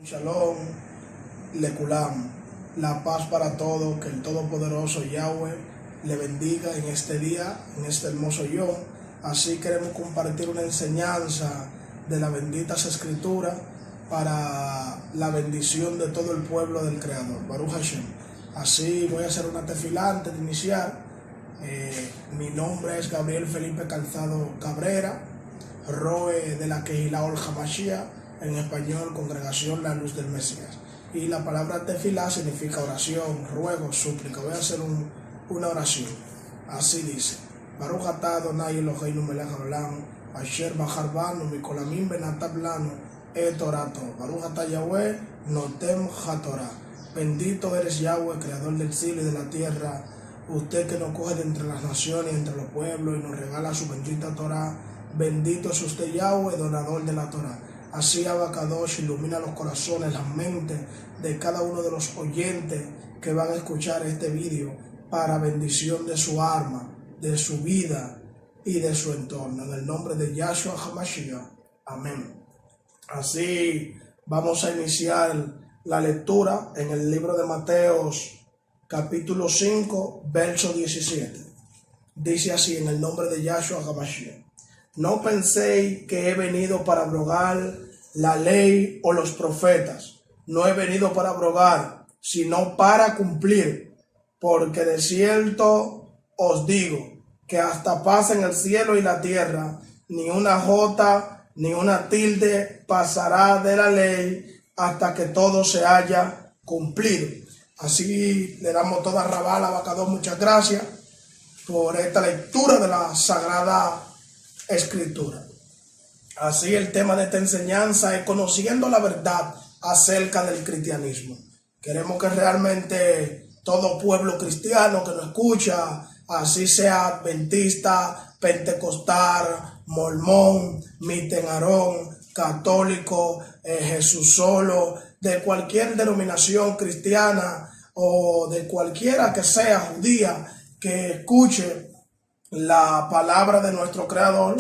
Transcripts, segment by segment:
Shalom, Lekulam, la paz para todos, que el Todopoderoso Yahweh le bendiga en este día, en este hermoso yom. Así queremos compartir una enseñanza de las benditas escrituras para la bendición de todo el pueblo del Creador, Baruch Hashem. Así voy a hacer una tefilá antes de iniciar. Mi nombre es Gabriel Felipe Calzado Cabrera, Roe de la Kehilá Ol Hamashiach, en español, Congregación La Luz del Mesías. Y la palabra tefilá significa oración, ruego, súplica. Voy a hacer una oración. Así dice: Baruch atah Adonai Eloheinu melech haolam, asher bachar banu mikol amim benatav lanu et torato. Baruch atah Yahweh noten hatorah. Bendito eres Yahweh, creador del cielo y de la tierra, usted que nos coge de entre las naciones y entre los pueblos y nos regala su bendita Torah. Bendito es usted, Yahweh, donador de la Torah. Así Abacadosh ilumina los corazones, las mentes de cada uno de los oyentes que van a escuchar este vídeo para bendición de su alma, de su vida y de su entorno. En el nombre de Yahshua HaMashiach. Amén. Así vamos a iniciar la lectura en el libro de Mateos, capítulo 5, verso 17. Dice así, en el nombre de Yahshua HaMashiach: No penséis que he venido para abrogar la ley o los profetas. No he venido para abrogar, sino para cumplir. Porque de cierto os digo que hasta pasen el cielo y la tierra, ni una jota ni una tilde pasará de la ley hasta que todo se haya cumplido. Así le damos toda rabal a Abacadosh. Muchas gracias por esta lectura de la Sagrada Escritura. Así el tema de esta enseñanza es conociendo la verdad acerca del cristianismo. Queremos que realmente todo pueblo cristiano que nos escucha, así sea adventista, pentecostal, mormón, miten Aarón, católico, Jesús solo, de cualquier denominación cristiana o de cualquiera que sea judía, que escuche la palabra de nuestro Creador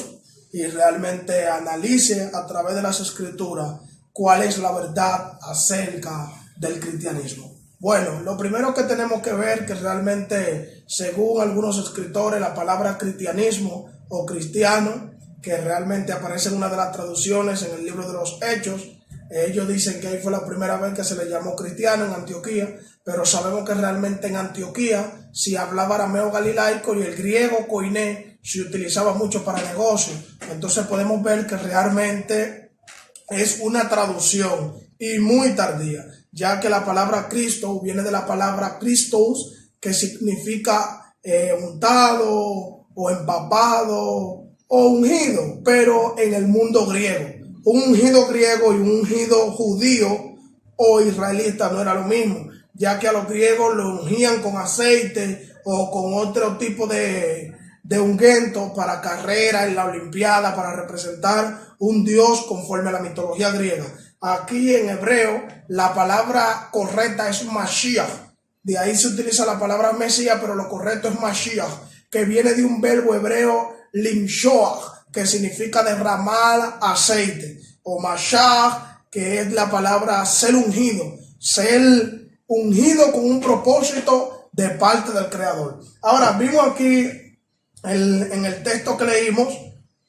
y realmente analice a través de las escrituras cuál es la verdad acerca del cristianismo. Bueno, lo primero que tenemos que ver que realmente, según algunos escritores, la palabra cristianismo o cristiano, que realmente aparece en una de las traducciones en el libro de los Hechos, ellos dicen que ahí fue la primera vez que se le llamó cristiano en Antioquía, pero sabemos que realmente en Antioquía se hablaba arameo galilaico y el griego koiné se utilizaba mucho para negocios. Entonces podemos ver que realmente es una traducción y muy tardía, ya que la palabra Cristo viene de la palabra Christos, que significa untado o empapado o ungido, pero en el mundo griego. Un ungido griego y un ungido judío o israelita no era lo mismo, ya que a los griegos lo ungían con aceite o con otro tipo de ungüento para carrera en la olimpiada, para representar un dios conforme a la mitología griega. Aquí en hebreo la palabra correcta es Mashiach. De ahí se utiliza la palabra Mesías, pero lo correcto es Mashiach, que viene de un verbo hebreo limshoach, que significa derramar aceite, o Mashiach, que es la palabra ser ungido con un propósito de parte del Creador. Ahora, vimos aquí en el texto que leímos,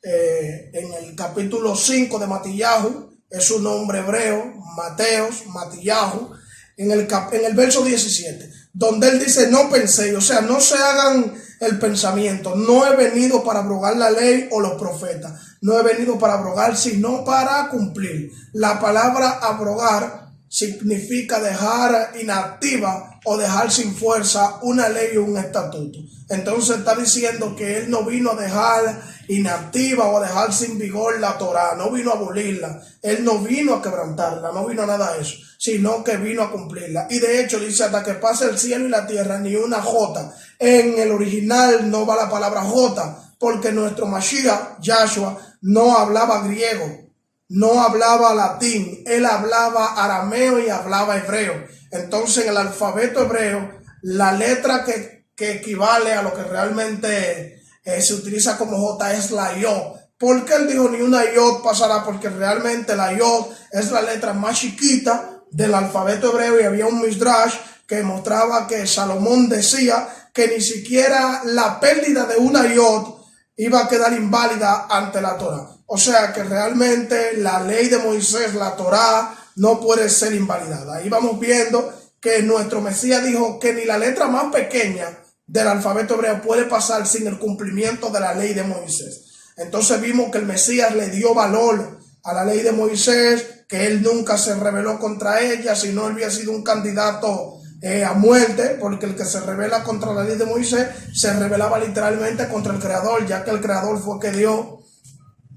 en el capítulo 5 de Matillahu, es un nombre hebreo, Mateos, Matillahu, en el verso 17, donde él dice: no penséis, o sea, no se hagan el pensamiento, no he venido para abrogar la ley o los profetas, no he venido para abrogar, sino para cumplir. La palabra abrogar significa dejar inactiva o dejar sin fuerza una ley o un estatuto. Entonces está diciendo que él no vino a dejar inactiva o a dejar sin vigor la Torah, no vino a abolirla, él no vino a quebrantarla, no vino a nada de eso, sino que vino a cumplirla. Y de hecho dice: hasta que pase el cielo y la tierra, ni una jota. En el original no va la palabra jota, porque nuestro Mashiach, Yahshua, no hablaba griego, no hablaba latín, él hablaba arameo y hablaba hebreo. Entonces en el alfabeto hebreo, la letra que equivale a lo que realmente se utiliza como J es la Yo, ¿Por qué él dijo ni una yod pasará? Porque realmente la yod es la letra más chiquita del alfabeto hebreo, y había un midrash que mostraba que Salomón decía que ni siquiera la pérdida de una yod iba a quedar inválida ante la Torah. O sea que realmente la ley de Moisés, la Torah, no puede ser invalidada. Ahí vamos viendo que nuestro Mesías dijo que ni la letra más pequeña del alfabeto hebreo puede pasar sin el cumplimiento de la ley de Moisés. Entonces vimos que el Mesías le dio valor a la ley de Moisés, que él nunca se rebeló contra ella, sino él había sido un candidato a muerte, porque el que se rebela contra la ley de Moisés se rebelaba literalmente contra el Creador, ya que el Creador fue que dio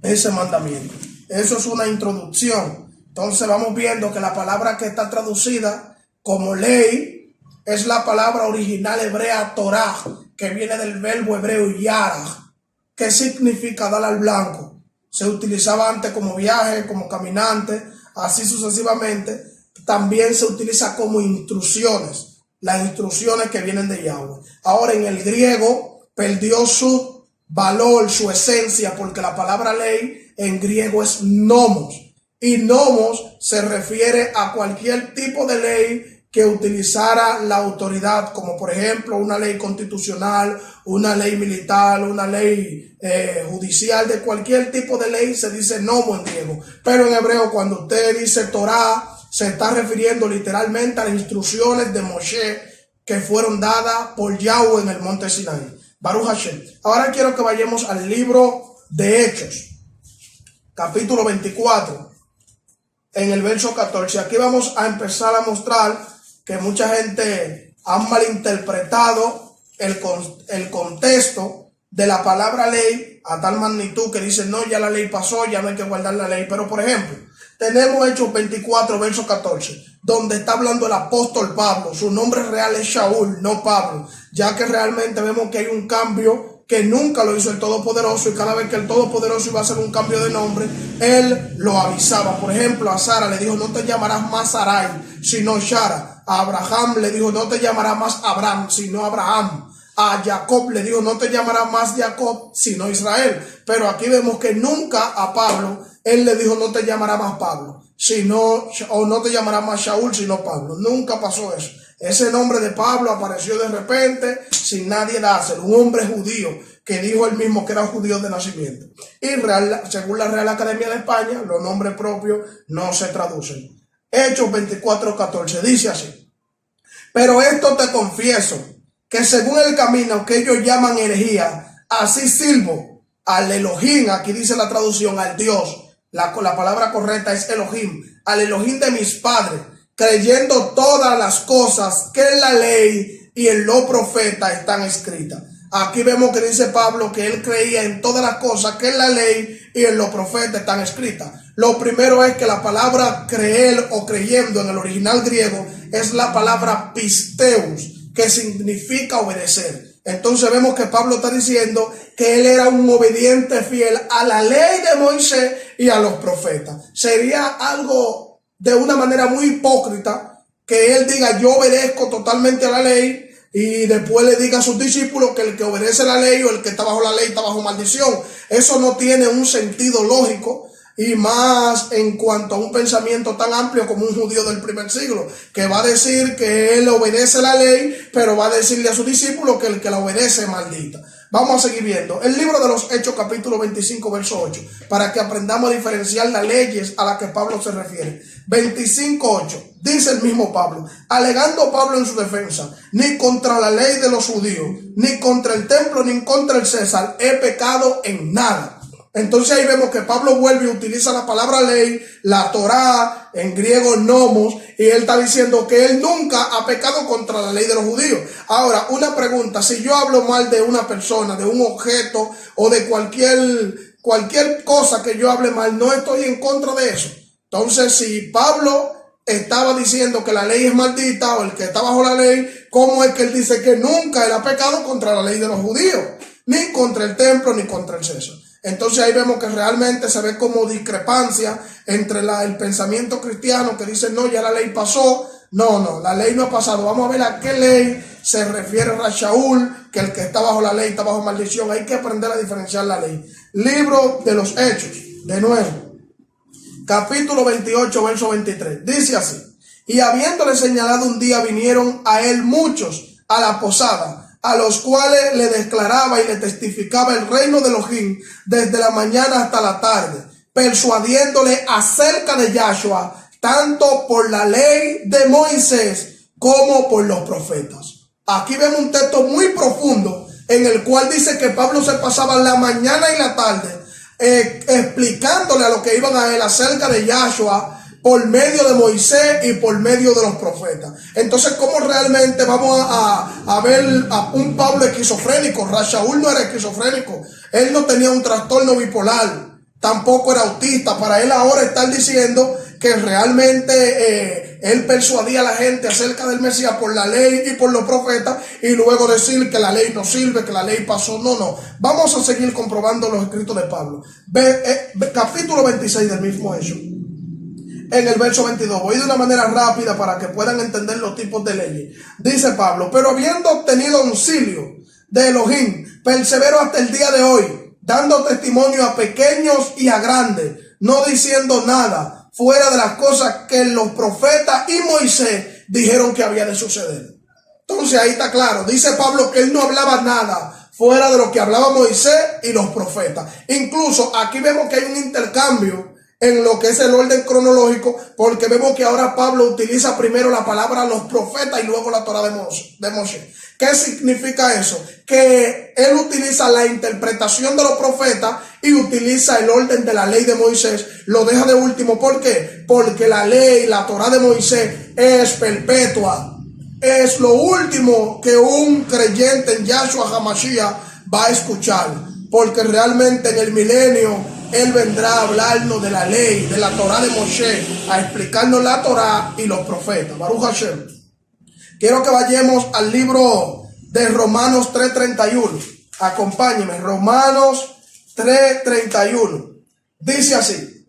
ese mandamiento. Eso es una introducción. Entonces vamos viendo que la palabra que está traducida como ley es la palabra original hebrea Torah, que viene del verbo hebreo yarah, que significa dar al blanco. Se utilizaba antes como viaje, como caminante, así sucesivamente. También se utiliza como instrucciones, las instrucciones que vienen de Yahweh. Ahora en el griego perdió su valor, su esencia, porque la palabra ley en griego es nomos, y nomos se refiere a cualquier tipo de ley que utilizara la autoridad, como por ejemplo una ley constitucional, una ley militar, una ley judicial. De cualquier tipo de ley se dice nomo en griego, pero en hebreo cuando usted dice Torah se está refiriendo literalmente a las instrucciones de Moshe que fueron dadas por Yahweh en el monte Sinai. Baruch Hashem. Ahora quiero que vayamos al libro de Hechos, capítulo 24, en el verso 14. Aquí vamos a empezar a mostrar que mucha gente ha malinterpretado el contexto de la palabra ley a tal magnitud que dicen, no, ya la ley pasó, ya no hay que guardar la ley. Pero por ejemplo, tenemos Hechos 24, verso 14, donde está hablando el apóstol Pablo. Su nombre real es Shaul, no Pablo, ya que realmente vemos que hay un cambio que nunca lo hizo el Todopoderoso, y cada vez que el Todopoderoso iba a hacer un cambio de nombre, él lo avisaba. Por ejemplo, a Sara le dijo, no te llamarás más Sarai, sino Shara. A Abraham le dijo, no te llamarás más Abraham, sino Abraham. A Jacob le dijo, no te llamarás más Jacob, sino Israel. Pero aquí vemos que nunca a Pablo él le dijo, no te llamarás más Pablo, o no te llamarás más Shaul, sino Pablo. Nunca pasó eso. Ese nombre de Pablo apareció de repente sin nadie dárselo. Un hombre judío que dijo él mismo que era judío de nacimiento. Y según la Real Academia de España, los nombres propios no se traducen. Hechos 24:14 dice así: pero esto te confieso, que según el camino que ellos llaman herejía, así sirvo al Elohim. Aquí dice la traducción, al Dios. La palabra correcta es Elohim, al Elohim de mis padres, creyendo todas las cosas que en la ley y en los profetas están escritas. Aquí vemos que dice Pablo que él creía en todas las cosas que en la ley y en los profetas están escritas. Lo primero es que la palabra creer o creyendo en el original griego es la palabra pisteus, que significa obedecer. Entonces vemos que Pablo está diciendo que él era un obediente fiel a la ley de Moisés y a los profetas. Sería algo de una manera muy hipócrita que él diga, yo obedezco totalmente a la ley, y después le diga a sus discípulos que el que obedece la ley o el que está bajo la ley está bajo maldición. Eso no tiene un sentido lógico, y más en cuanto a un pensamiento tan amplio como un judío del primer siglo, que va a decir que él obedece la ley, pero va a decirle a sus discípulos que el que la obedece es maldita. Vamos a seguir viendo el libro de los Hechos, capítulo 25, verso 8, para que aprendamos a diferenciar las leyes a las que Pablo se refiere. 25:8, dice el mismo Pablo, alegando Pablo en su defensa, ni contra la ley de los judíos, ni contra el templo, ni contra el César he pecado en nada. Entonces ahí vemos que Pablo vuelve y utiliza la palabra ley, la Torá, en griego nomos, y él está diciendo que él nunca ha pecado contra la ley de los judíos. Ahora, una pregunta: si yo hablo mal de una persona, de un objeto o de cualquier cosa que yo hable mal, no estoy en contra de eso. Entonces, si Pablo estaba diciendo que la ley es maldita o el que está bajo la ley, ¿cómo es que él dice que nunca él ha pecado contra la ley de los judíos? Ni contra el templo, ni contra el César. Entonces ahí vemos que realmente se ve como discrepancia entre el pensamiento cristiano que dice, no, ya la ley pasó. No, la ley no ha pasado. Vamos a ver a qué ley se refiere a Shaul, que el que está bajo la ley está bajo maldición. Hay que aprender a diferenciar la ley. Libro de los Hechos, de nuevo, capítulo 28, verso 23. Dice así: y habiéndole señalado un día, vinieron a él muchos a la posada, a los cuales le declaraba y le testificaba el reino de Elohim desde la mañana hasta la tarde, persuadiéndole acerca de Yahshua, tanto por la ley de Moisés como por los profetas. Aquí vemos un texto muy profundo en el cual dice que Pablo se pasaba la mañana y la tarde explicándole a los que iban a él acerca de Yahshua por medio de Moisés y por medio de los profetas. Entonces, ¿cómo realmente vamos a ver a un Pablo esquizofrénico? Shaul no era esquizofrénico, él no tenía un trastorno bipolar, tampoco era autista. Para él ahora estar diciendo que realmente él persuadía a la gente acerca del Mesías por la ley y por los profetas, y luego decir que la ley no sirve, que la ley pasó. No. Vamos a seguir comprobando los escritos de Pablo. Capítulo 26 del mismo hecho. En el verso 22, voy de una manera rápida para que puedan entender los tipos de leyes. Dice Pablo: pero habiendo obtenido auxilio de Elohim, persevero hasta el día de hoy, dando testimonio a pequeños y a grandes, no diciendo nada fuera de las cosas que los profetas y Moisés dijeron que había de suceder. Entonces ahí está claro, dice Pablo que él no hablaba nada fuera de lo que hablaba Moisés y los profetas. Incluso aquí vemos que hay un intercambio en lo que es el orden cronológico, porque vemos que ahora Pablo utiliza primero la palabra los profetas y luego la Torá de Moshe. ¿Qué significa eso? Que él utiliza la interpretación de los profetas y utiliza el orden de la ley de Moisés. Lo deja de último. ¿Por qué? Porque la ley, la Torá de Moisés es perpetua. Es lo último que un creyente en Yahshua HaMashiach va a escuchar, porque realmente en el milenio él vendrá a hablarnos de la ley, de la Torá de Moshe, a explicarnos la Torá y los profetas. Baruch Hashem. Quiero que vayamos al libro de Romanos 3:31. Acompáñenme, Romanos 3:31. Dice así,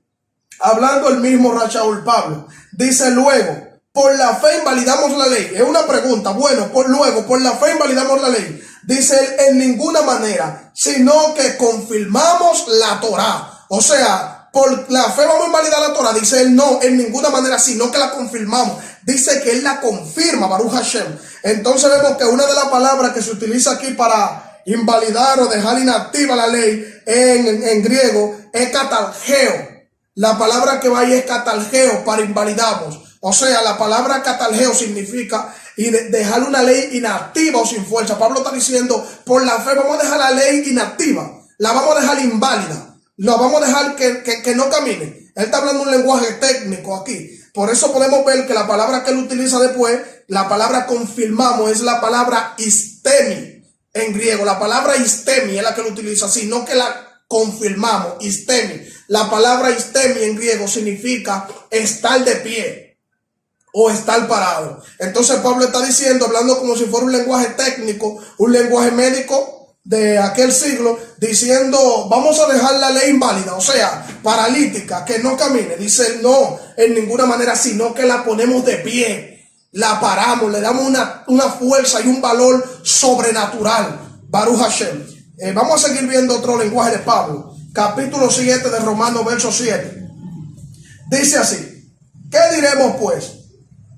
hablando el mismo Shaul Pablo, dice: luego, por la fe invalidamos la ley. Es una pregunta. Bueno, luego, por la fe invalidamos la ley. Dice él: en ninguna manera, sino que confirmamos la Torá. O sea, por la fe vamos a invalidar la Torá. Dice él: no, en ninguna manera, sino que la confirmamos. Dice que él la confirma, Baruch Hashem. Entonces vemos que una de las palabras que se utiliza aquí para invalidar o dejar inactiva la ley en griego es catalgeo. La palabra que va ahí es catalgeo, para invalidamos. O sea, la palabra catalgeo significa dejar una ley inactiva o sin fuerza. Pablo está diciendo: por la fe vamos a dejar la ley inactiva, la vamos a dejar inválida, la vamos a dejar que no camine. Él está hablando un lenguaje técnico aquí. Por eso podemos ver que la palabra que él utiliza después, la palabra confirmamos, es la palabra istemi en griego. La palabra istemi es la que él utiliza, sino que la confirmamos, istemi. La palabra istemi en griego significa estar de pie o estar parado. Entonces Pablo está diciendo, hablando como si fuera un lenguaje técnico, un lenguaje médico de aquel siglo, diciendo: vamos a dejar la ley inválida, o sea, paralítica, que no camine. Dice: no, en ninguna manera, sino que la ponemos de pie, la paramos, le damos una fuerza y un valor sobrenatural. Baruch Hashem. Vamos a seguir viendo otro lenguaje de Pablo. Capítulo 7 de Romanos, verso 7. Dice así: ¿qué diremos pues?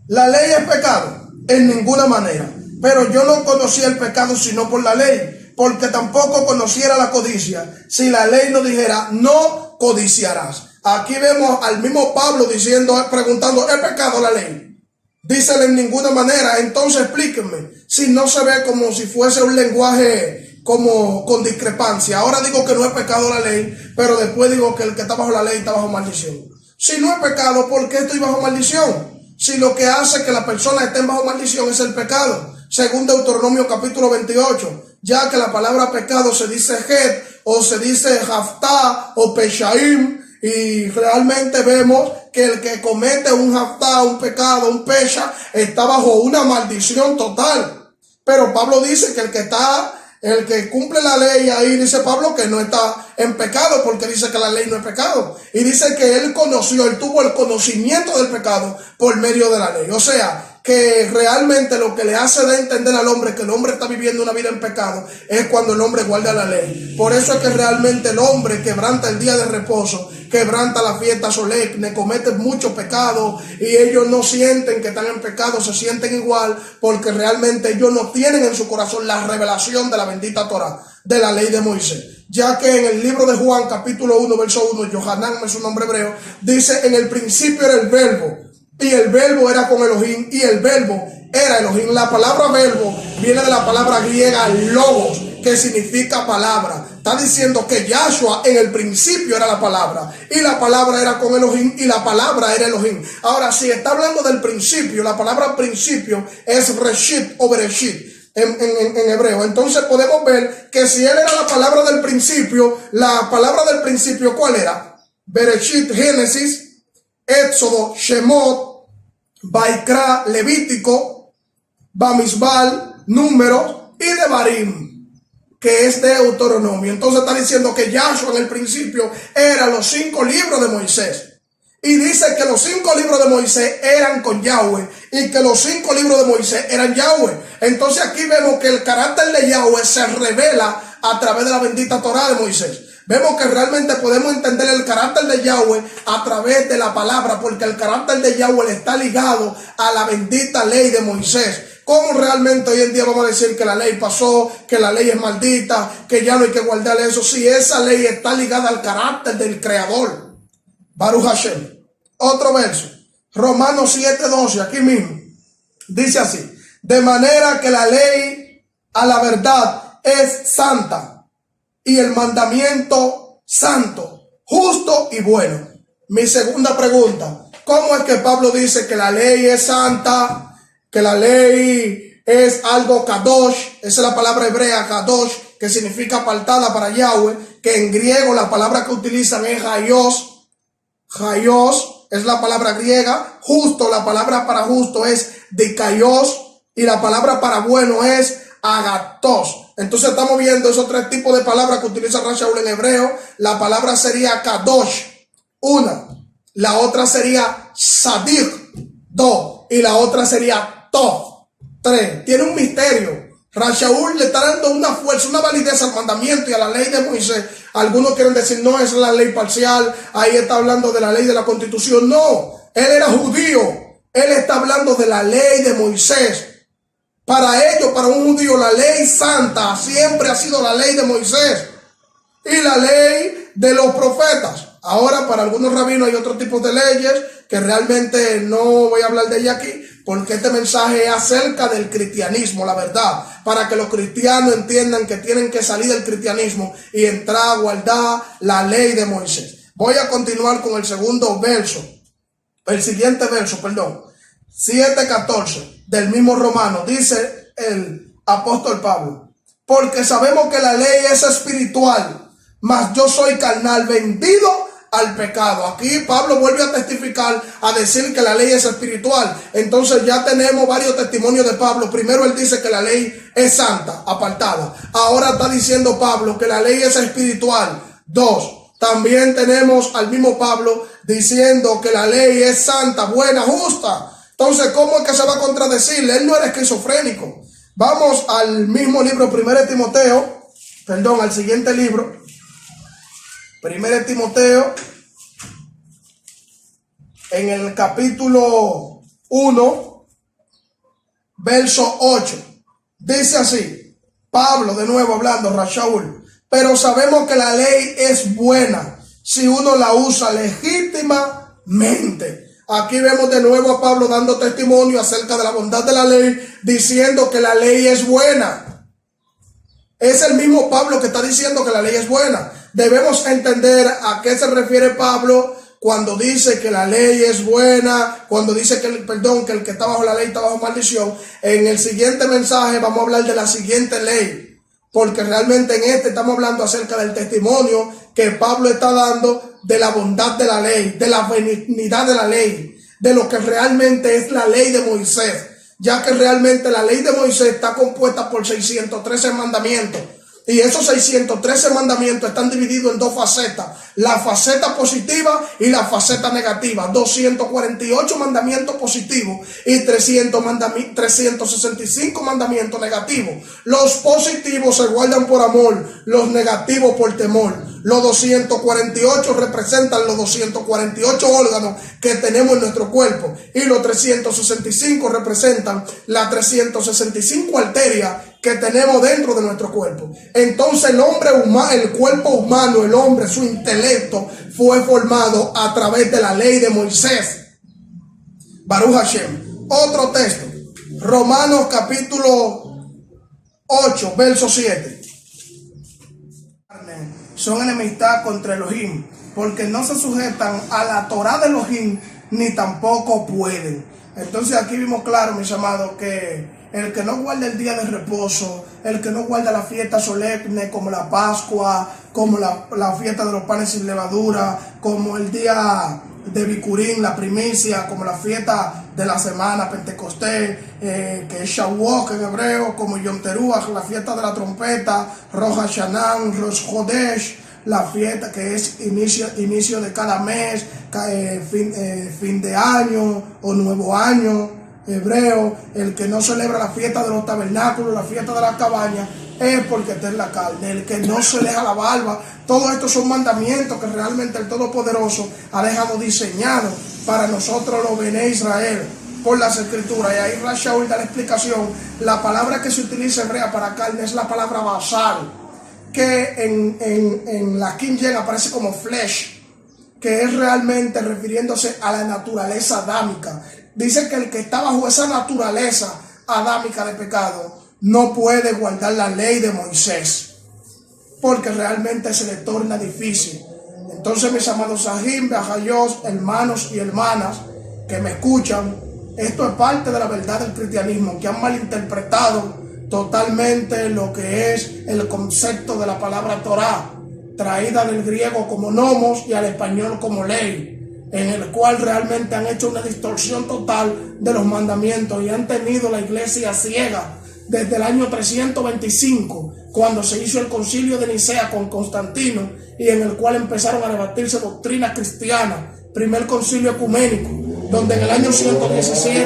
¿La ley es pecado? En ninguna manera. Pero yo no conocía el pecado sino por la ley, porque tampoco conociera la codicia, si la ley no dijera: no codiciarás. Aquí vemos al mismo Pablo diciendo, preguntando: ¿es pecado la ley? Dícele: en ninguna manera. Entonces explíquenme, si no se ve como si fuese un lenguaje como con discrepancia. Ahora digo que no es pecado la ley, pero después digo que el que está bajo la ley está bajo maldición. Si no es pecado, ¿por qué estoy bajo maldición? Si lo que hace que la persona esté bajo maldición es el pecado. Según Deuteronomio capítulo 28, ya que la palabra pecado se dice het, o se dice haftá, o peshaim, y realmente vemos que el que comete un haftá, un pecado, un pesha, está bajo una maldición total. Pero Pablo dice que el que cumple la ley, ahí dice Pablo que no está en pecado, porque dice que la ley no es pecado. Y dice que él tuvo el conocimiento del pecado por medio de la ley. O sea, que realmente lo que le hace de entender al hombre que el hombre está viviendo una vida en pecado es cuando el hombre guarda la ley. Por eso es que realmente el hombre quebranta el día de reposo, quebranta la fiesta solemne, comete muchos pecados y ellos no sienten que están en pecado, se sienten igual porque realmente ellos no tienen en su corazón la revelación de la bendita Torah, de la ley de Moisés. Ya que en el libro de Juan capítulo 1 verso 1, Yohanan es su nombre hebreo, dice: en el principio era el verbo, y el verbo era con Elohim, y el verbo era Elohim. La palabra verbo viene de la palabra griega logos, que significa palabra. Está diciendo que Yahshua en el principio era la palabra, y la palabra era con Elohim, y la palabra era Elohim. Ahora, si está hablando del principio, la palabra principio es Reshit o Bereshit en hebreo. Entonces podemos ver que si él era la palabra del principio, la palabra del principio, ¿cuál era? Bereshit, Génesis, Éxodo, Shemot, Baikra, Levítico, Bamisbal, Números y Devarim, que es Deuteronomio. Entonces está diciendo que Yahshua en el principio eran los 5 libros de Moisés. Y dice que los 5 libros de Moisés eran con Yahweh y que los 5 libros de Moisés eran Yahweh. Entonces aquí vemos que el carácter de Yahweh se revela a través de la bendita Torah de Moisés. Vemos que realmente podemos entender el carácter de Yahweh a través de la palabra, porque el carácter de Yahweh está ligado a la bendita ley de Moisés. ¿Cómo realmente hoy en día vamos a decir que la ley pasó, que la ley es maldita, que ya no hay que guardar eso? Si esa ley está ligada al carácter del Creador. Baruch Hashem. Otro verso, Romanos 7:12, aquí mismo, dice así: de manera que la ley a la verdad es santa, y el mandamiento santo, justo y bueno. Mi segunda pregunta: ¿cómo es que Pablo dice que la ley es santa, que la ley es algo kadosh? Esa es la palabra hebrea kadosh, que significa apartada para Yahweh, que en griego la palabra que utilizan es hayos. Hayos es la palabra griega. Justo, la palabra para justo es dikaios, y la palabra para bueno es agatos. Entonces estamos viendo esos 3 tipos de palabras que utiliza Rashaul en hebreo. La palabra sería kadosh, una. La otra sería sadik, 2. Y la otra sería tov, 3. Tiene un misterio. Rashaul le está dando una fuerza, una validez al mandamiento y a la ley de Moisés. Algunos quieren decir: no, es la ley parcial, ahí está hablando de la ley de la constitución. No, él era judío, él está hablando de la ley de Moisés. Para ellos, para un judío, la ley santa siempre ha sido la ley de Moisés y la ley de los profetas. Ahora, para algunos rabinos hay otro tipo de leyes que realmente no voy a hablar de ella aquí, porque este mensaje es acerca del cristianismo, la verdad, para que los cristianos entiendan que tienen que salir del cristianismo y entrar a guardar la ley de Moisés. Voy a continuar con el segundo verso, el siguiente verso, 7:14 del mismo Romano. Dice el apóstol Pablo: porque sabemos que la ley es espiritual, mas yo soy carnal, vendido al pecado. Aquí Pablo vuelve a testificar, a decir que la ley es espiritual. Entonces ya tenemos varios testimonios de Pablo. Primero él dice que la ley es santa, apartada. Ahora está diciendo Pablo que la ley es espiritual. 2. También tenemos al mismo Pablo diciendo que la ley es santa, buena, justa. Entonces, ¿cómo es que se va a contradecir? Él no era esquizofrénico. Vamos al mismo libro, al siguiente libro. 1 Timoteo, en el capítulo 1, verso 8, dice así, Pablo de nuevo hablando, Rashaul: pero sabemos que la ley es buena si uno la usa legítimamente. Aquí vemos de nuevo a Pablo dando testimonio acerca de la bondad de la ley, diciendo que la ley es buena. Es el mismo Pablo que está diciendo que la ley es buena. Debemos entender a qué se refiere Pablo cuando dice que la ley es buena, cuando dice que el que está bajo la ley está bajo maldición. En el siguiente mensaje vamos a hablar de la siguiente ley, porque realmente en este estamos hablando acerca del testimonio que Pablo está dando de la bondad de la ley, de la benignidad de la ley, de lo que realmente es la ley de Moisés, ya que realmente la ley de Moisés está compuesta por 613 mandamientos. Y esos 613 mandamientos están divididos en dos facetas, la faceta positiva y la faceta negativa. 248 mandamientos positivos y 365 mandamientos negativos. Los positivos se guardan por amor, los negativos por temor. Los 248 representan los 248 órganos que tenemos en nuestro cuerpo y los 365 representan las 365 arterias que tenemos dentro de nuestro cuerpo. Entonces el hombre humano, el cuerpo humano, el hombre, su intelecto fue formado a través de la ley de Moisés. Baruch Hashem. Otro texto, Romanos capítulo 8, verso 7. Son enemistad contra Elohim, porque no se sujetan a la Torá de Elohim, ni tampoco pueden. Entonces aquí vimos claro, mis amados, que el que no guarda el día de reposo, el que no guarda la fiesta solemne como la Pascua, como la fiesta de los panes sin levadura, como el día de Bikurim, la primicia, como la fiesta de la semana Pentecostés, que es Shavuot en hebreo, como Yom Teruach, la fiesta de la trompeta, Rosh Hashanah, Rosh Chodesh, la fiesta que es inicio de cada mes, fin de año o nuevo año hebreo. El que no celebra la fiesta de los tabernáculos, la fiesta de la cabaña, es porque está en la carne. El que no se deja la barba, todos estos son mandamientos que realmente el Todopoderoso ha dejado diseñado para nosotros los Bene Israel por las escrituras. Y ahí Rashaul da la explicación. La palabra que se utiliza hebrea para carne es la palabra basal, que en la King James aparece como flesh, que es realmente refiriéndose a la naturaleza adámica. Dice que el que está bajo esa naturaleza adámica de pecado no puede guardar la ley de Moisés, porque realmente se le torna difícil. Entonces, mis amados Sahim, Beajayos, hermanos y hermanas que me escuchan, esto es parte de la verdad del cristianismo, que han malinterpretado totalmente lo que es el concepto de la palabra Torah, traída del griego como nomos y al español como ley, en el cual realmente han hecho una distorsión total de los mandamientos y han tenido la iglesia ciega desde el año 325, cuando se hizo el concilio de Nicea con Constantino, y en el cual empezaron a debatirse doctrinas cristianas. Primer concilio ecuménico, donde en el año 117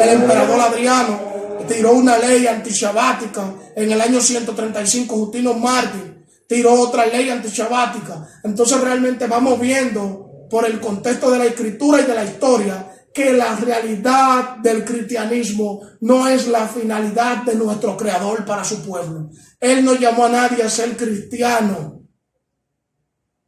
el emperador Adriano tiró una ley antishabática. En el año 135 Justino Mártir tiró otra ley antishabática. Entonces realmente vamos viendo por el contexto de la escritura y de la historia que la realidad del cristianismo no es la finalidad de nuestro Creador para su pueblo. Él no llamó a nadie a ser cristiano.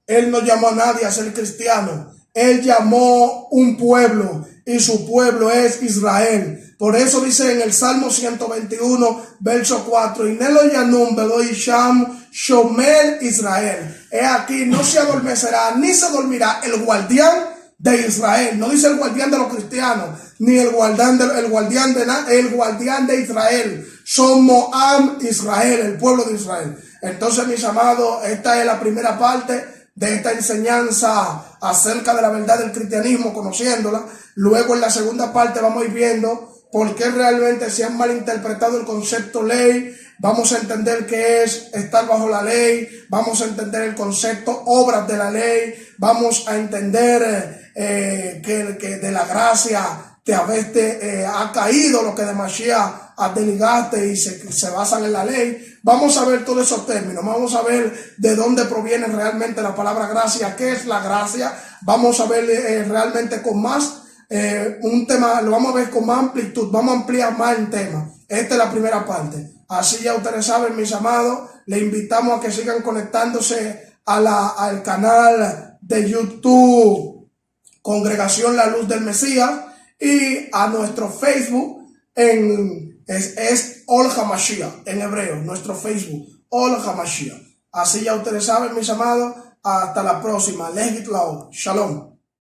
Él no llamó a nadie a ser cristiano. Él llamó un pueblo y su pueblo es Israel. Por eso dice en el Salmo 121, verso 4, Inelo Yanum Bedoy Sham Shomer Israel. He aquí, no se adormecerá ni se dormirá el guardián de Israel. No dice el guardián de los cristianos, ni el guardián de Israel. Somos Israel, el pueblo de Israel. Entonces, mis amados, esta es la primera parte de esta enseñanza acerca de la verdad del cristianismo, conociéndola. Luego en la segunda parte vamos a ir viendo por qué realmente se han malinterpretado el concepto ley. Vamos a entender qué es estar bajo la ley. Vamos a entender el concepto obras de la ley. Vamos a entender que de la gracia te ha caído lo que de Mashiach delegaste y se basan en la ley. Vamos a ver todos esos términos. Vamos a ver de dónde proviene realmente la palabra gracia, qué es la gracia. Vamos a ver realmente con más un tema, lo vamos a ver con más amplitud, vamos a ampliar más el tema. Esta es la primera parte. Así ya ustedes saben, mis amados, les invitamos a que sigan conectándose al canal de YouTube Congregación La Luz del Mesías y a nuestro Facebook es Ol HaMashiach en hebreo, nuestro Facebook Ol HaMashiach. Así ya ustedes saben, mis amados, hasta la próxima. Shalom.